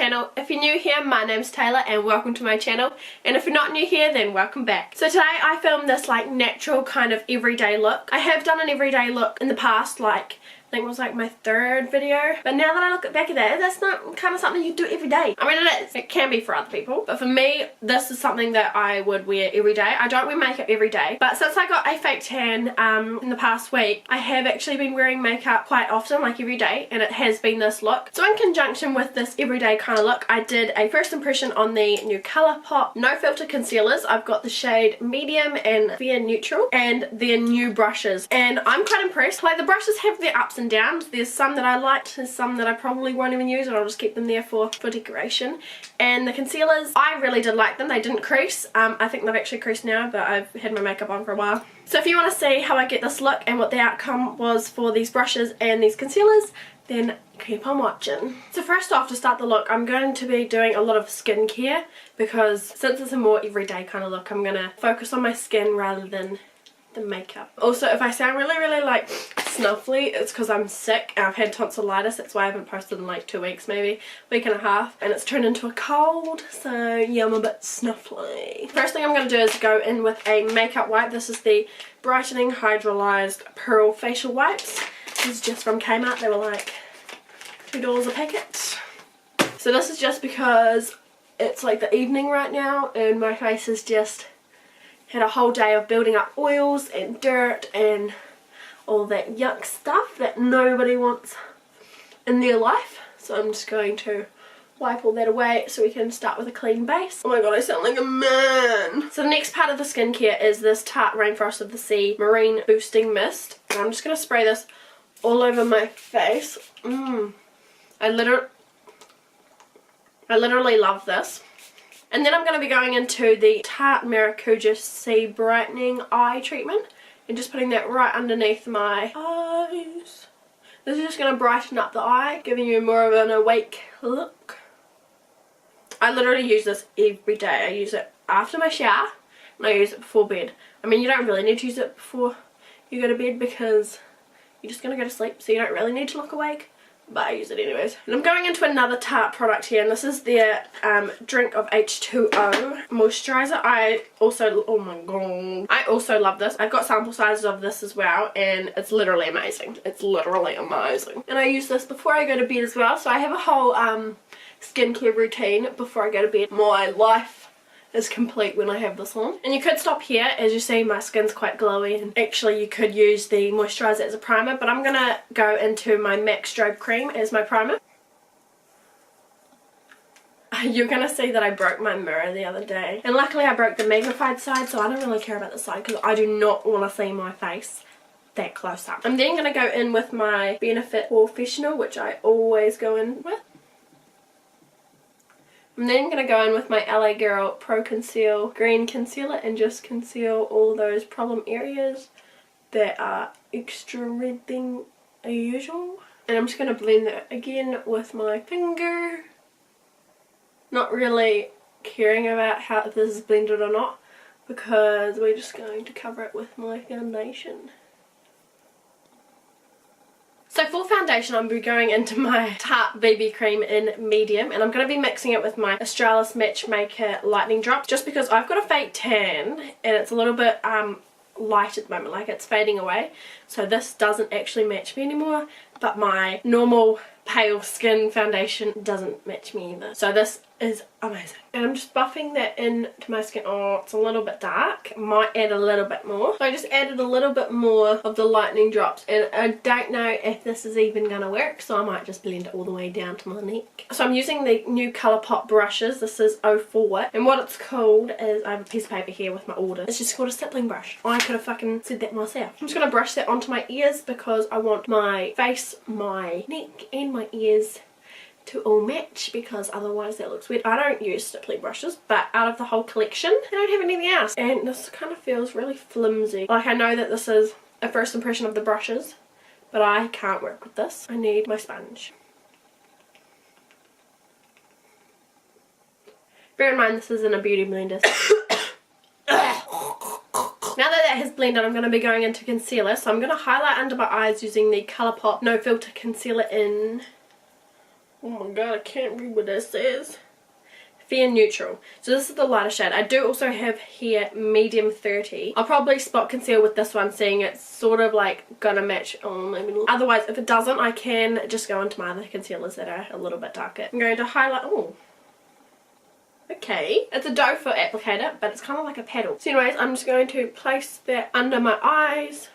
channel. If you're new here, my name's Taylor and welcome to my channel. And if you're not new here, then welcome back. So today I filmed this like natural kind of everyday look. I have done an everyday look in the past, like I think it was like my third video, but now that I look back at that, that's not kind of something you do every day. I mean, it is. It can be for other people, but for me, this is something that I would wear every day. I don't wear makeup every day, but since I got a fake tan in the past week, I have actually been wearing makeup quite often, like every day, and it has been this look. So in conjunction with this everyday kind of look, I did a first impression on the new Colourpop No Filter Concealers. I've got the shade Medium and Fair Neutral, and their new brushes, and I'm quite impressed. Like, the brushes have their ups and downs. There's some that I liked, there's some that I probably won't even use, and I'll just keep them there for decoration. And the concealers, I really did like them. They didn't crease. I think they've actually creased now, but I've had my makeup on for a while. So if you want to see how I get this look and what the outcome was for these brushes and these concealers, then keep on watching. So first off, to start the look, I'm going to be doing a lot of skincare, because since it's a more everyday kind of look, I'm going to focus on my skin rather than the makeup. Also, if I sound really like snuffly, it's because I'm sick and I've had tonsillitis. That's why I haven't posted in like 2 weeks, maybe week and a half, and it's turned into a cold, so yeah, I'm a bit snuffly. First thing I'm going to do is go in with a makeup wipe. This is the Brightening Hydrolyzed Pearl Facial Wipes. This is just from Kmart. They were like $2 a packet. So this is just because it's like the evening right now and my face is just had a whole day of building up oils and dirt and all that yuck stuff that nobody wants in their life. So I'm just going to wipe all that away so we can start with a clean base. Oh my god, I sound like a man. So the next part of the skincare is this Tarte-Rainforest of the Sea Marine Boosting Mist. And I'm just going to spray this all over my face. I literally love this. And then I'm going to be going into the Tarte-Maracuja Sea Brightening Eye Treatment and just putting that right underneath my eyes. This is just going to brighten up the eye, giving you more of an awake look. I literally use this every day. I use it after my shower and I use it before bed. I mean, you don't really need to use it before you go to bed because you're just going to go to sleep, so you don't really need to look awake. But I use it anyways. And I'm going into another Tarte product here, and this is their Drink of H2O moisturizer. I also, oh my god, I also love this. I've got sample sizes of this as well, and it's literally amazing. It's literally amazing. And I use this before I go to bed as well, so I have a whole skincare routine before I go to bed. My life is complete when I have this on. And you could stop here. As you see, my skin's quite glowy, and actually you could use the moisturizer as a primer, but I'm gonna go into my Mac-Strobe cream as my primer. You're gonna see that I broke my mirror the other day, and luckily I broke the magnified side, so I don't really care about the side because I do not want to see my face that close up. I'm then gonna go in with my Benefit-Hoola, which I always go in with. I'm then going to go in with my LA Girl Pro Conceal Green Concealer and just conceal all those problem areas that are extra red than usual. And I'm just going to blend that again with my finger. Not really caring about how this is blended or not, because we're just going to cover it with my foundation. So for foundation, I'm going to be going into my Tarte-BB cream in medium, and I'm going to be mixing it with my Australis Matchmaker Lightning Drops, just because I've got a fake tan and it's a little bit light at the moment, like it's fading away. So this doesn't actually match me anymore, but my normal pale skin foundation doesn't match me either. So this is amazing. And I'm just buffing that into my skin. Oh, it's a little bit dark. Might add a little bit more. So I just added a little bit more of the lightning drops, and I don't know if this is even gonna work, so I might just blend it all the way down to my neck. So I'm using the new Colourpop brushes. This is 04, and what it's called is, I have a piece of paper here with my order. It's just called a stippling brush. I could have fucking said that myself. I'm just gonna brush that onto my ears because I want my face, my neck, and my ears to all match, because otherwise that looks weird. I don't use stippling brushes, but out of the whole collection, I don't have anything else. And this kind of feels really flimsy. Like, I know that this is a first impression of the brushes, but I can't work with this. I need my sponge. Bear in mind, this is in a beauty blender. Now that that has blended, I'm going to be going into concealer. So I'm going to highlight under my eyes using the Colourpop No Filter Concealer in Oh my god, I can't read what this says. Fair Neutral. So this is the lighter shade. I do also have here medium 30. I'll probably spot conceal with this one, seeing it's sort of like gonna match. Oh, maybe not. Otherwise, if it doesn't, I can just go into my other concealers that are a little bit darker. I'm going to highlight. Oh, okay. It's a doe foot applicator, but it's kind of like a paddle. So anyways, I'm just going to place that under my eyes.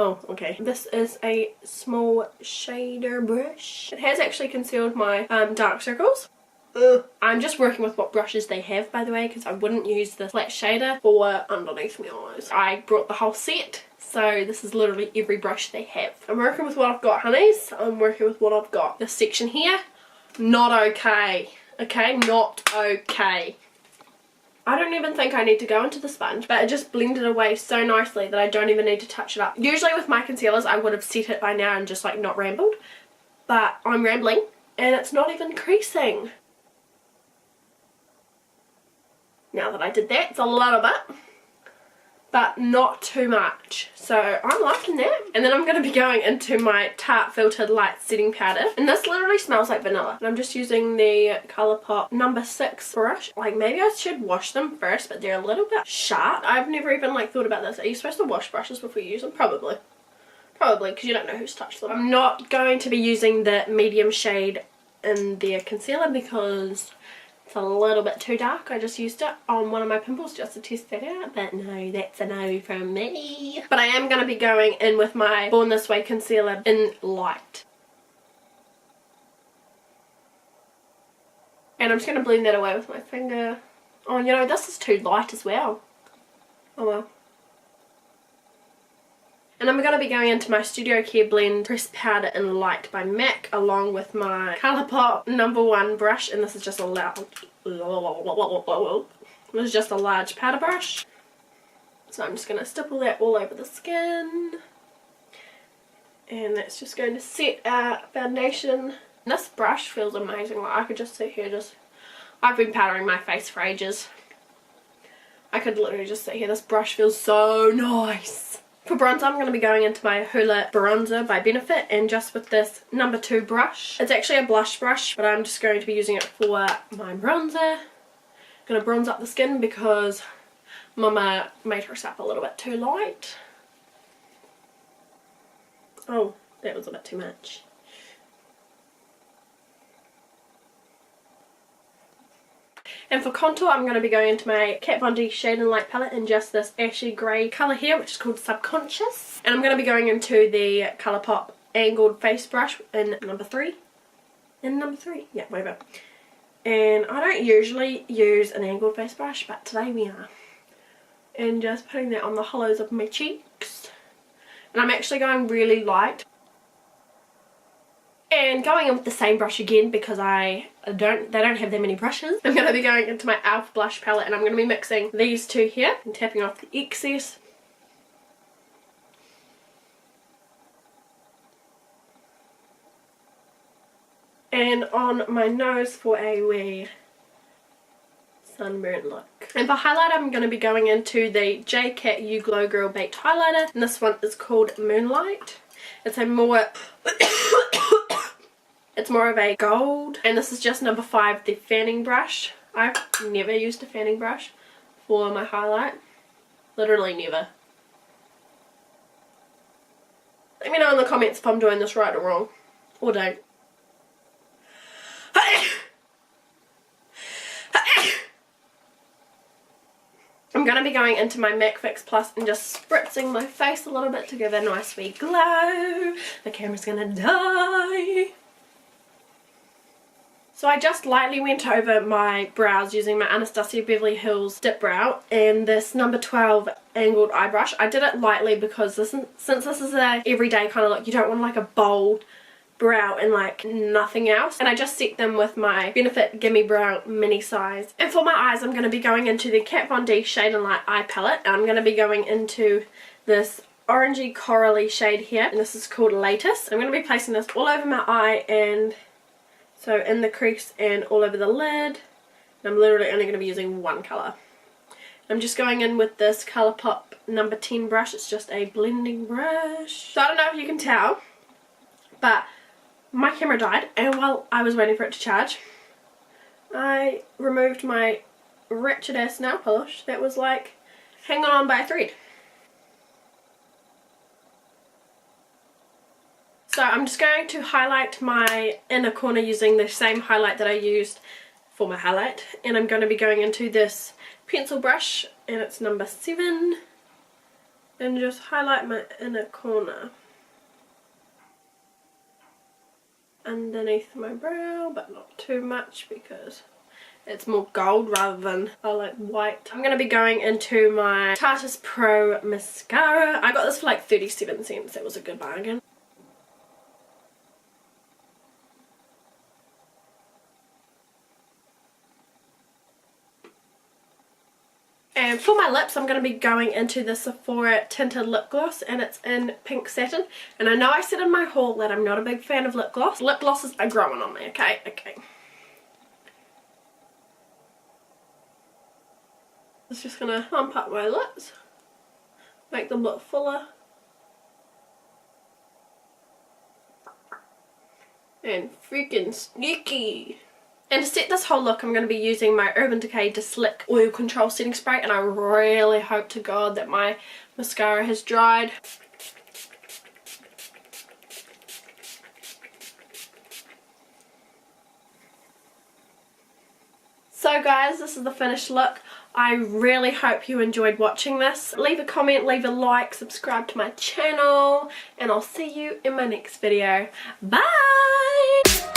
Oh, okay. This is a small shader brush. It has actually concealed my dark circles. I'm just working with what brushes they have, by the way, because I wouldn't use the flat shader for underneath my eyes. I brought the whole set, so this is literally every brush they have. I'm working with what I've got, honeys. I'm working with what I've got. This section here, not okay. Okay, not okay. I don't even think I need to go into the sponge, but it just blended away so nicely that I don't even need to touch it up. Usually with my concealers I would have set it by now and just like not rambled, but I'm rambling and it's not even creasing. Now that I did that, it's a little bit, but not too much. So I'm liking that. And then I'm going to be going into my Tarte-Filtered Light setting powder. And this literally smells like vanilla. And I'm just using the Colourpop No. 6 brush. Like, maybe I should wash them first, but they're a little bit sharp. I've never even like thought about this. Are you supposed to wash brushes before you use them? Probably. Probably, because you don't know who's touched them. I'm not going to be using the medium shade in the concealer because it's a little bit too dark. I just used it on one of my pimples just to test that out, but no, that's a no from me. But I am going to be going in with my Born This Way concealer in light. And I'm just going to blend that away with my finger. Oh, you know, this is too light as well. Oh well. And I'm going to be going into my Studio Careblend Pressed Powder in Light by MAC, along with my Colourpop No. 1 brush, and this is just a large powder brush. So I'm just going to stipple that all over the skin. And that's just going to set our foundation. And this brush feels amazing. Like, I could just sit here I've been powdering my face for ages. I could literally just sit here. This brush feels so nice. For bronzer, I'm going to be going into my Hoola bronzer by Benefit, and just with this No. 2 brush. It's actually a blush brush, but I'm just going to be using it for my bronzer. I'm going to bronze up the skin because Mama made hers up a little bit too light. Oh, that was a bit too much. And for contour, I'm going to be going into my Kat Von D Shade and Light palette in just this ashy grey colour here, which is called Subconscious. And I'm going to be going into the Colourpop Angled Face Brush in No. 3. In No. 3? Yeah, whatever. And I don't usually use an angled face brush, but today we are. And just putting that on the hollows of my cheeks. And I'm actually going really light. And going in with the same brush again because they don't have that many brushes. I'm going to be going into my e.l.f-Blush palette, and I'm going to be mixing these two here and tapping off the excess. And on my nose for a wee sunburn look. And for highlighter, I'm going to be going into the J.Cat Glow Girl Baked highlighter, and this one is called Moonlight. It's a more it's more of a gold, and this is just No. 5, the fanning brush. I've never used a fanning brush for my highlight. Literally never. Let me know in the comments if I'm doing this right or wrong. Or don't. I'm going to be going into my MAC Fix Plus and just spritzing my face a little bit to give a nice wee glow. The camera's going to die. So I just lightly went over my brows using my Anastasia Beverly Hills Dip Brow and this No. 12 angled eye brush. I did it lightly because since this is a everyday kind of look, you don't want like a bold brow and like nothing else. And I just set them with my Benefit Gimme Brow mini size. And for my eyes, I'm going to be going into the Kat Von D Shade and Light eye palette, and I'm going to be going into this orangey corally shade here, and this is called Laetus. I'm going to be placing this all over my eye, and so in the crease and all over the lid. And I'm literally only going to be using one colour. I'm just going in with this Colourpop No. 10 brush. It's just a blending brush. So I don't know if you can tell, but my camera died, and while I was waiting for it to charge, I removed my wretched ass nail polish that was like hanging on by a thread. So I'm just going to highlight my inner corner using the same highlight that I used for my highlight, and I'm going to be going into this pencil brush, and it's number 7, and just highlight my inner corner underneath my brow, but not too much because it's more gold rather than like white. I'm going to be going into my Tarteist Pro mascara. I got this for like 37 cents. That was a good bargain. And for my lips, I'm going to be going into the Sephora tinted lip gloss, and it's in pink satin. And I know I said in my haul that I'm not a big fan of lip gloss. Lip glosses are growing on me, okay? Okay. It's just going to plump up my lips, make them look fuller. And freaking sneaky. And to set this whole look, I'm going to be using my Urban Decay Slick Oil Control Setting Spray, and I really hope to God that my mascara has dried. So guys, this is the finished look. I really hope you enjoyed watching this. Leave a comment, leave a like, subscribe to my channel, and I'll see you in my next video. Bye!